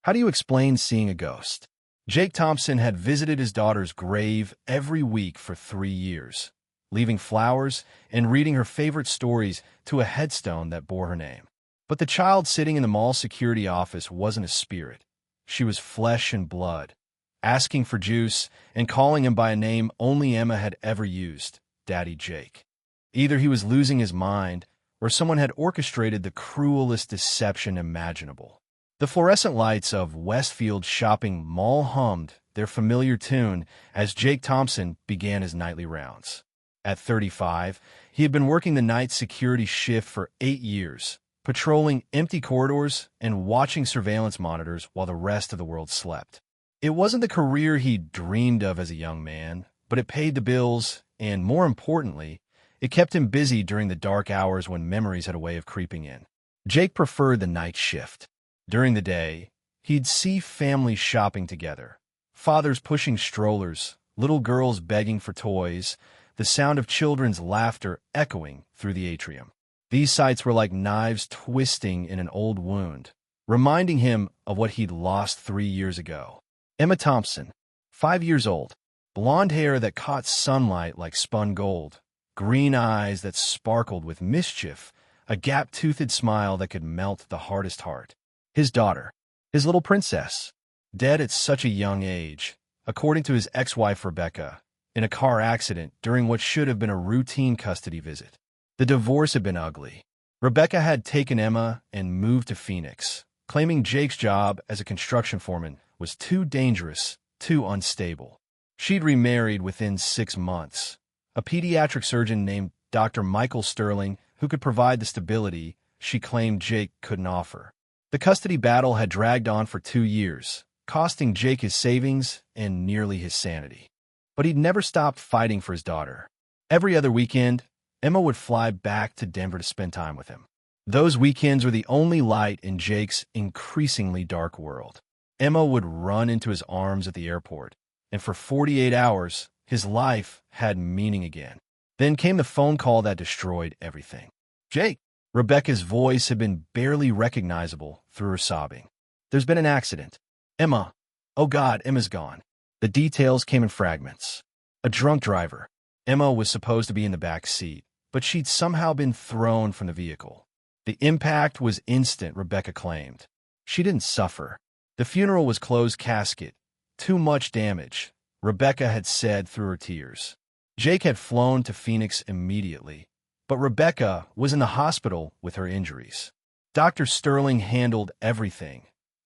How do you explain seeing a ghost? Jake Thompson had visited his daughter's grave every week for 3 years, leaving flowers and reading her favorite stories to a headstone that bore her name. But the child sitting in the mall security office wasn't a spirit. She was flesh and blood, asking for juice and calling him by a name only Emma had ever used, Daddy Jake. Either he was losing his mind, or someone had orchestrated the cruelest deception imaginable. The fluorescent lights of Westfield Shopping Mall hummed their familiar tune as Jake Thompson began his nightly rounds. At 35, he had been working the night security shift for 8 years, patrolling empty corridors and watching surveillance monitors while the rest of the world slept. It wasn't the career he dreamed of as a young man, but it paid the bills, and more importantly, it kept him busy during the dark hours when memories had a way of creeping in. Jake preferred the night shift. During the day, he'd see families shopping together, fathers pushing strollers, little girls begging for toys, the sound of children's laughter echoing through the atrium. These sights were like knives twisting in an old wound, reminding him of what he'd lost 3 years ago. Emma Thompson, 5 years old, blonde hair that caught sunlight like spun gold, green eyes that sparkled with mischief, a gap-toothed smile that could melt the hardest heart. His daughter, his little princess, dead at such a young age, according to his ex-wife Rebecca, in a car accident during what should have been a routine custody visit. The divorce had been ugly. Rebecca had taken Emma and moved to Phoenix, claiming Jake's job as a construction foreman was too dangerous, too unstable. She'd remarried within 6 months. A pediatric surgeon named Dr. Michael Sterling, who could provide the stability she claimed Jake couldn't offer. The custody battle had dragged on for 2 years, costing Jake his savings and nearly his sanity. But he'd never stopped fighting for his daughter. Every other weekend, Emma would fly back to Denver to spend time with him. Those weekends were the only light in Jake's increasingly dark world. Emma would run into his arms at the airport, and for 48 hours, his life had meaning again. Then came the phone call that destroyed everything. Jake! Rebecca's voice had been barely recognizable through her sobbing. There's been an accident. Emma. Oh God, Emma's gone. The details came in fragments. A drunk driver. Emma was supposed to be in the back seat, but she'd somehow been thrown from the vehicle. The impact was instant, Rebecca claimed. She didn't suffer. The funeral was closed casket. Too much damage, Rebecca had said through her tears. Jake had flown to Phoenix immediately, but Rebecca was in the hospital with her injuries. Dr. Sterling handled everything.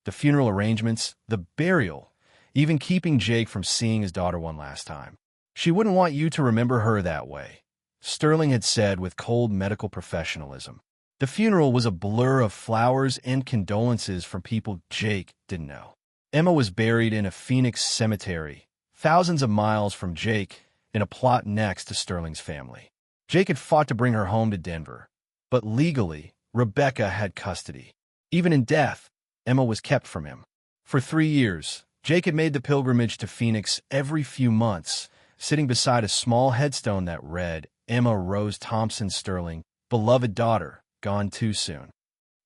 The funeral arrangements, the burial, even keeping Jake from seeing his daughter one last time. She wouldn't want you to remember her that way, Sterling had said with cold medical professionalism. The funeral was a blur of flowers and condolences from people Jake didn't know. Emma was buried in a Phoenix cemetery, thousands of miles from Jake, in a plot next to Sterling's family. Jake had fought to bring her home to Denver, but legally, Rebecca had custody. Even in death, Emma was kept from him. For 3 years, Jake had made the pilgrimage to Phoenix every few months, sitting beside a small headstone that read, Emma Rose Thompson Sterling, beloved daughter, gone too soon.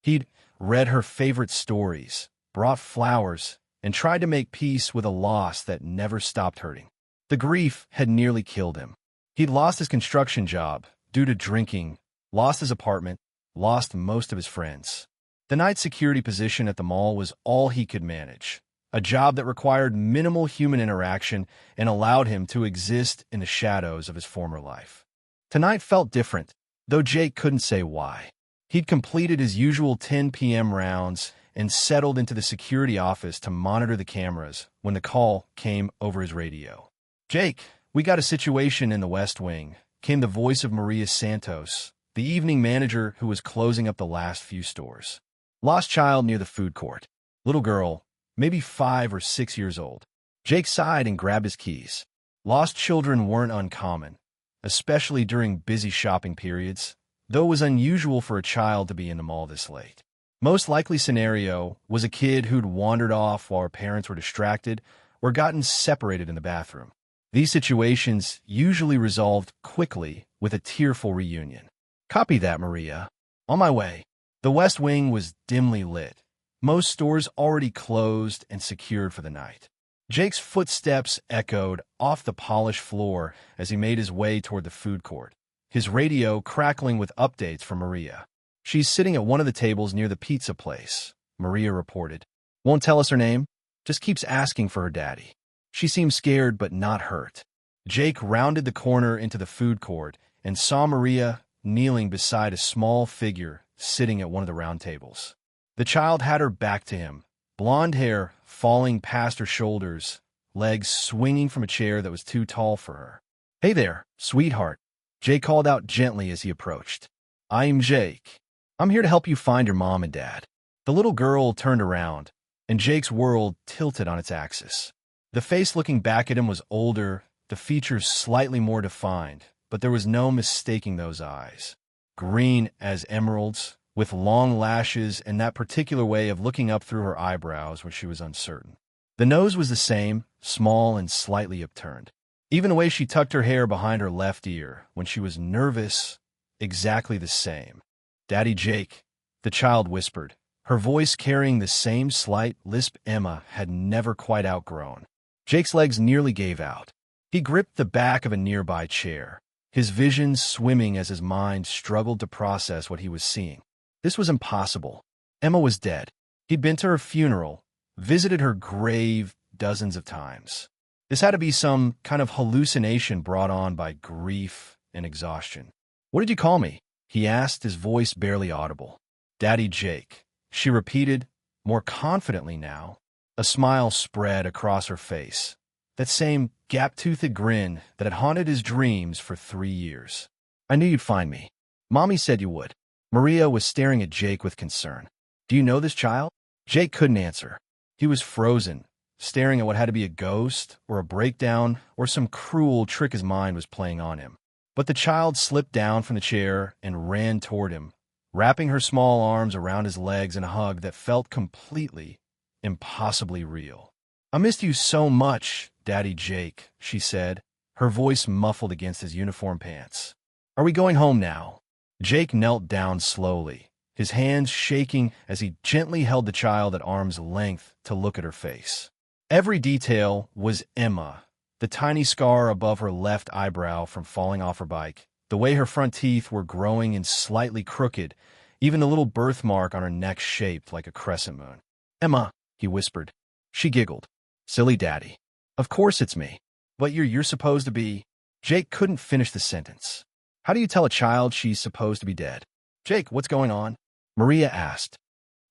He'd read her favorite stories, brought flowers, and tried to make peace with a loss that never stopped hurting. The grief had nearly killed him. He'd lost his construction job due to drinking, lost his apartment, lost most of his friends. The night security position at the mall was all he could manage, a job that required minimal human interaction and allowed him to exist in the shadows of his former life. Tonight felt different, though Jake couldn't say why. He'd completed his usual 10 p.m. rounds and settled into the security office to monitor the cameras when the call came over his radio. Jake, we got a situation in the West Wing, came the voice of Maria Santos, the evening manager who was closing up the last few stores. Lost child near the food court. Little girl, maybe 5 or 6 years old. Jake sighed and grabbed his keys. Lost children weren't uncommon, especially during busy shopping periods, though it was unusual for a child to be in the mall this late. Most likely scenario was a kid who'd wandered off while her parents were distracted or gotten separated in the bathroom. These situations usually resolved quickly with a tearful reunion. Copy that, Maria. On my way. The West Wing was dimly lit, most stores already closed and secured for the night. Jake's footsteps echoed off the polished floor as he made his way toward the food court, his radio crackling with updates from Maria. "She's sitting at one of the tables near the pizza place," Maria reported. "Won't tell us her name, just keeps asking for her daddy. She seems scared but not hurt." Jake rounded the corner into the food court and saw Maria kneeling beside a small figure sitting at one of the round tables. The child had her back to him, blonde hair falling past her shoulders, legs swinging from a chair that was too tall for her. "Hey there, sweetheart," Jake called out gently as he approached. "I'm Jake. I'm here to help you find your mom and dad." The little girl turned around, and Jake's world tilted on its axis. The face looking back at him was older, the features slightly more defined, but there was no mistaking those eyes. Green as emeralds, with long lashes and that particular way of looking up through her eyebrows when she was uncertain. The nose was the same, small and slightly upturned. Even the way she tucked her hair behind her left ear when she was nervous, exactly the same. "Daddy Jake," the child whispered, her voice carrying the same slight lisp Emma had never quite outgrown. Jake's legs nearly gave out. He gripped the back of a nearby chair, his vision swimming as his mind struggled to process what he was seeing. This was impossible. Emma was dead. He'd been to her funeral, visited her grave dozens of times. This had to be some kind of hallucination brought on by grief and exhaustion. "What did you call me?" he asked, his voice barely audible. "Daddy Jake," she repeated, more confidently now. A smile spread across her face, that same gap-toothed grin that had haunted his dreams for 3 years. "I knew you'd find me. Mommy said you would." Maria was staring at Jake with concern. "Do you know this child?" Jake couldn't answer. He was frozen, staring at what had to be a ghost or a breakdown or some cruel trick his mind was playing on him. But the child slipped down from the chair and ran toward him, wrapping her small arms around his legs in a hug that felt completely, impossibly real. "I missed you so much, Daddy Jake," she said, her voice muffled against his uniform pants. "Are we going home now?" Jake knelt down slowly, his hands shaking as he gently held the child at arm's length to look at her face. Every detail was Emma, the tiny scar above her left eyebrow from falling off her bike, the way her front teeth were growing and slightly crooked, even the little birthmark on her neck shaped like a crescent moon. "Emma," he whispered. She giggled. "Silly daddy. Of course it's me. But you're supposed to be—" Jake couldn't finish the sentence. How do you tell a child she's supposed to be dead? "Jake, what's going on?" Maria asked.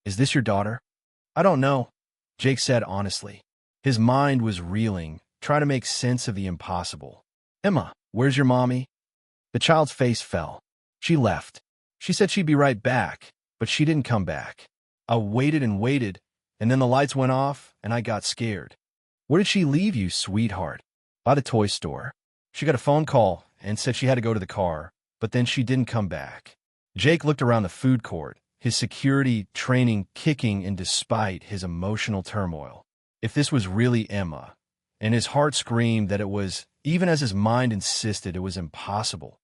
"Is this your daughter?" "I don't know," Jake said honestly. His mind was reeling, trying to make sense of the impossible. "Emma, where's your mommy?" The child's face fell. "She left. She said she'd be right back, but she didn't come back. I waited and waited, and then the lights went off, and I got scared." "Where did she leave you, sweetheart?" "By the toy store. She got a phone call and said she had to go to the car, but then she didn't come back." Jake looked around the food court, his security training kicking in despite his emotional turmoil. If this was really Emma, and his heart screamed that it was, even as his mind insisted it was impossible,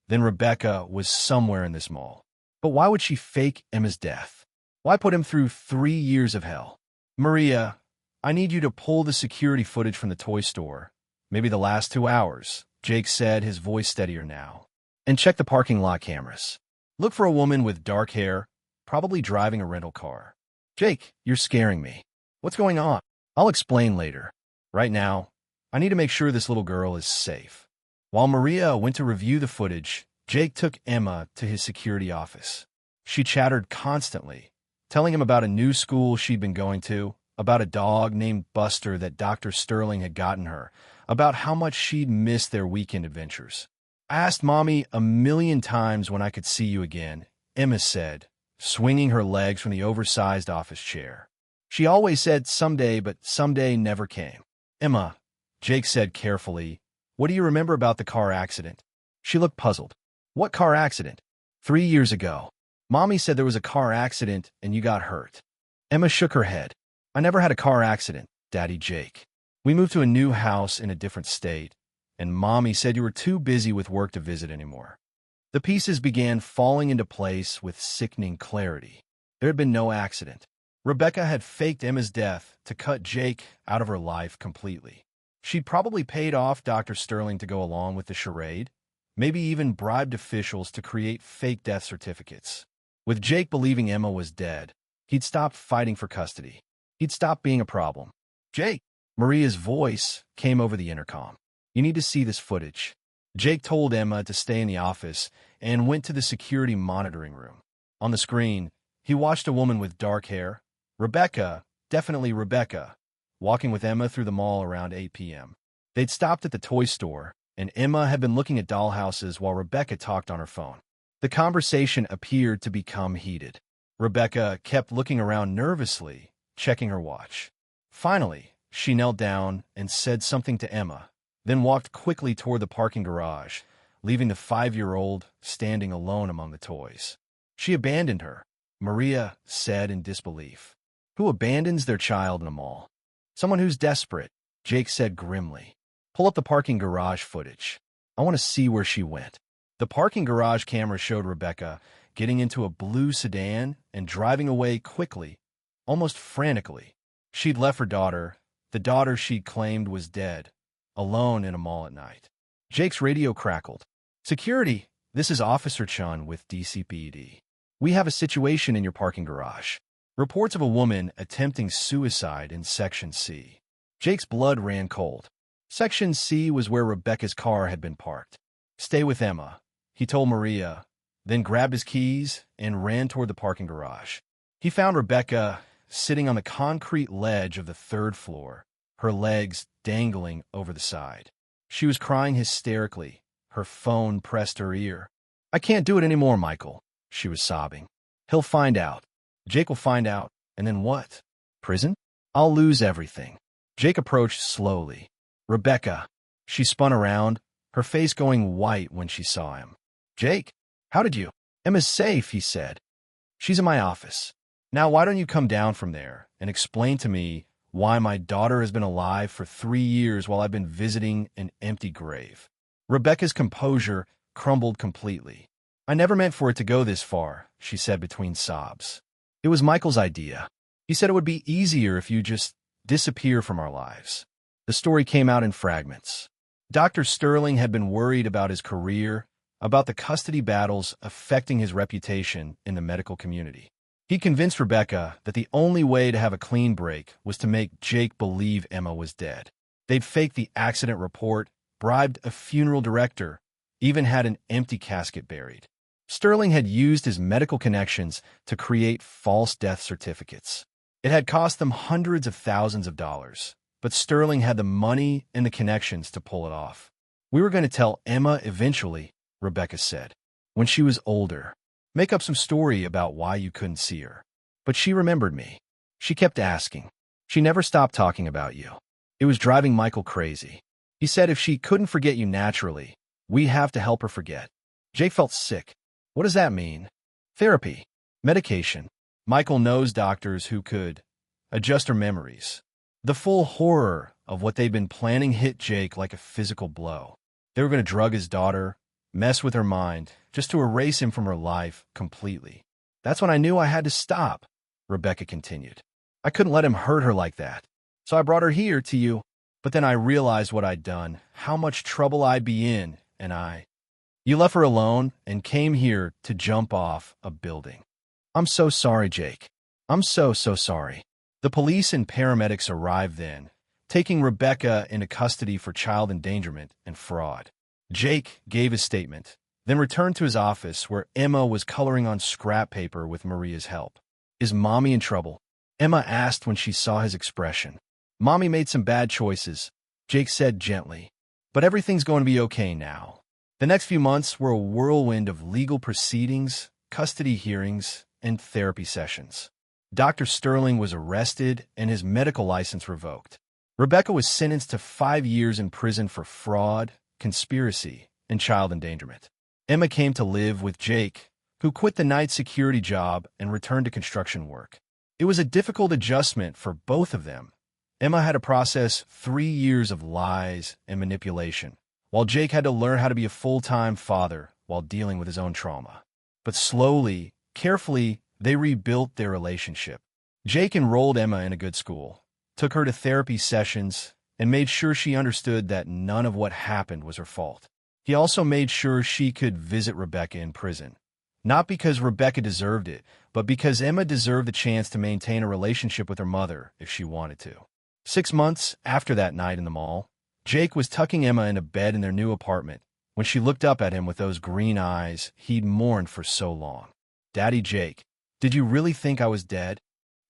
then Rebecca was somewhere in this mall. But why would she fake Emma's death? Why put him through 3 years of hell? "Maria, I need you to pull the security footage from the toy store, maybe the last 2 hours," Jake said, his voice steadier now. "And check the parking lot cameras. Look for a woman with dark hair, probably driving a rental car." "Jake, you're scaring me. What's going on?" "I'll explain later. Right now, I need to make sure this little girl is safe." While Maria went to review the footage, Jake took Emma to his security office. She chattered constantly, telling him about a new school she'd been going to, about a dog named Buster that Dr. Sterling had gotten her, about how much she'd missed their weekend adventures. "I asked Mommy a million times when I could see you again," Emma said, swinging her legs from the oversized office chair. "She always said someday, but someday never came." "Emma," Jake said carefully, "what do you remember about the car accident?" She looked puzzled. "What car accident?" 3 years ago. Mommy said there was a car accident and you got hurt." Emma shook her head. "I never had a car accident, Daddy Jake. We moved to a new house in a different state, and Mommy said you were too busy with work to visit anymore." The pieces began falling into place with sickening clarity. There had been no accident. Rebecca had faked Emma's death to cut Jake out of her life completely. She'd probably paid off Dr. Sterling to go along with the charade, maybe even bribed officials to create fake death certificates. With Jake believing Emma was dead, he'd stopped fighting for custody. He'd stopped being a problem. "Jake!" Maria's voice came over the intercom. "You need to see this footage." Jake told Emma to stay in the office and went to the security monitoring room. On the screen, he watched a woman with dark hair, Rebecca, definitely Rebecca, walking with Emma through the mall around 8 p.m. They'd stopped at the toy store, and Emma had been looking at dollhouses while Rebecca talked on her phone. The conversation appeared to become heated. Rebecca kept looking around nervously, checking her watch. Finally, she knelt down and said something to Emma, then walked quickly toward the parking garage, leaving the 5-year-old standing alone among the toys. "She abandoned her," Maria said in disbelief. "Who abandons their child in a mall?" "Someone who's desperate," Jake said grimly. "Pull up the parking garage footage. I want to see where she went." The parking garage camera showed Rebecca getting into a blue sedan and driving away quickly, almost frantically. She'd left her daughter, the daughter she'd claimed was dead, alone in a mall at night. Jake's radio crackled. "Security, this is Officer Chun with DCPD. We have a situation in your parking garage. Reports of a woman attempting suicide in Section C." Jake's blood ran cold. Section C was where Rebecca's car had been parked. "Stay with Emma," he told Maria, then grabbed his keys and ran toward the parking garage. He found Rebecca sitting on the concrete ledge of the 3rd floor, her legs dangling over the side. She was crying hysterically, her phone pressed to her ear. "I can't do it anymore, Michael," she was sobbing. "He'll find out. Jake will find out, and then what? Prison? I'll lose everything." Jake approached slowly. "Rebecca." She spun around, her face going white when she saw him. "Jake, how did you?" "Emma's safe," he said. "She's in my office. Now why don't you come down from there and explain to me why my daughter has been alive for 3 years while I've been visiting an empty grave?" Rebecca's composure crumbled completely. "I never meant for it to go this far," she said between sobs. "It was Michael's idea. He said it would be easier if you just disappear from our lives." The story came out in fragments. Dr. Sterling had been worried about his career, about the custody battles affecting his reputation in the medical community. He convinced Rebecca that the only way to have a clean break was to make Jake believe Emma was dead. They'd faked the accident report, bribed a funeral director, even had an empty casket buried. Sterling had used his medical connections to create false death certificates. It had cost them hundreds of thousands of dollars, but Sterling had the money and the connections to pull it off. "We were going to tell Emma eventually," Rebecca said, "when she was older. Make up some story about why you couldn't see her. But she remembered me. She kept asking. She never stopped talking about you. It was driving Michael crazy. He said if she couldn't forget you naturally, we have to help her forget." Jake felt sick. "What does that mean?" "Therapy. Medication. Michael knows doctors who could adjust her memories." The full horror of what they'd been planning hit Jake like a physical blow. They were going to drug his daughter, mess with her mind, just to erase him from her life completely. "That's when I knew I had to stop," Rebecca continued. "I couldn't let him hurt her like that. So I brought her here to you. But then I realized what I'd done, how much trouble I'd be in, and You left her alone and came here to jump off a building." "I'm so sorry, Jake. I'm so sorry." The police and paramedics arrived then, taking Rebecca into custody for child endangerment and fraud. Jake gave his statement, then returned to his office where Emma was coloring on scrap paper with Maria's help. "Is Mommy in trouble?" Emma asked when she saw his expression. "Mommy made some bad choices," Jake said gently, "but everything's going to be okay now." The next few months were a whirlwind of legal proceedings, custody hearings, and therapy sessions. Dr. Sterling was arrested and his medical license revoked. Rebecca was sentenced to 5 years in prison for fraud, conspiracy, and child endangerment. Emma came to live with Jake, who quit the night security job and returned to construction work. It was a difficult adjustment for both of them. Emma had to process 3 years of lies and manipulation, while Jake had to learn how to be a full-time father while dealing with his own trauma. But slowly, carefully, they rebuilt their relationship. Jake enrolled Emma in a good school, took her to therapy sessions, and made sure she understood that none of what happened was her fault. He also made sure she could visit Rebecca in prison. Not because Rebecca deserved it, but because Emma deserved the chance to maintain a relationship with her mother if she wanted to. 6 months after that night in the mall, Jake was tucking Emma into bed in their new apartment when she looked up at him with those green eyes he'd mourned for so long. "Daddy Jake, did you really think I was dead?"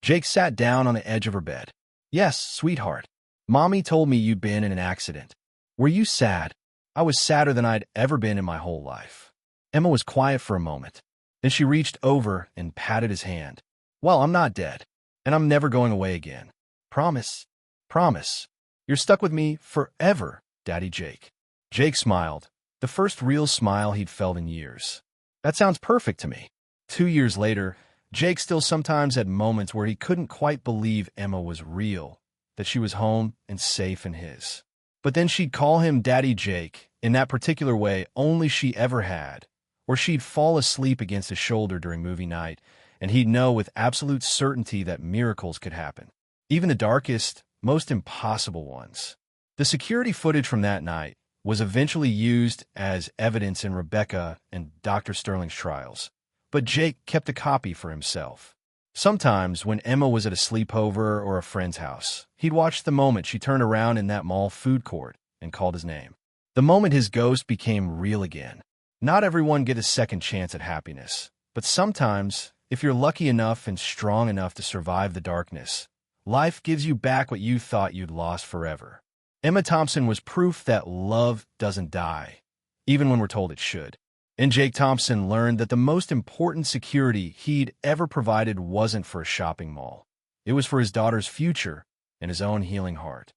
Jake sat down on the edge of her bed. "Yes, sweetheart. Mommy told me you'd been in an accident." "Were you sad?" "I was sadder than I'd ever been in my whole life." Emma was quiet for a moment. Then she reached over and patted his hand. "Well, I'm not dead, and I'm never going away again. Promise? Promise. You're stuck with me forever, Daddy Jake." Jake smiled, the first real smile he'd felt in years. "That sounds perfect to me." 2 years later, Jake still sometimes had moments where he couldn't quite believe Emma was real, that she was home and safe in his. But then she'd call him Daddy Jake in that particular way only she ever had, or she'd fall asleep against his shoulder during movie night, and he'd know with absolute certainty that miracles could happen, even the darkest, most impossible ones. The security footage from that night was eventually used as evidence in Rebecca and Dr. Sterling's trials, but Jake kept a copy for himself. Sometimes, when Emma was at a sleepover or a friend's house, he'd watch the moment she turned around in that mall food court and called his name. The moment his ghost became real again. Not everyone gets a second chance at happiness, but sometimes, if you're lucky enough and strong enough to survive the darkness, life gives you back what you thought you'd lost forever. Emma Thompson was proof that love doesn't die, even when we're told it should. And Jake Thompson learned that the most important security he'd ever provided wasn't for a shopping mall. It was for his daughter's future and his own healing heart.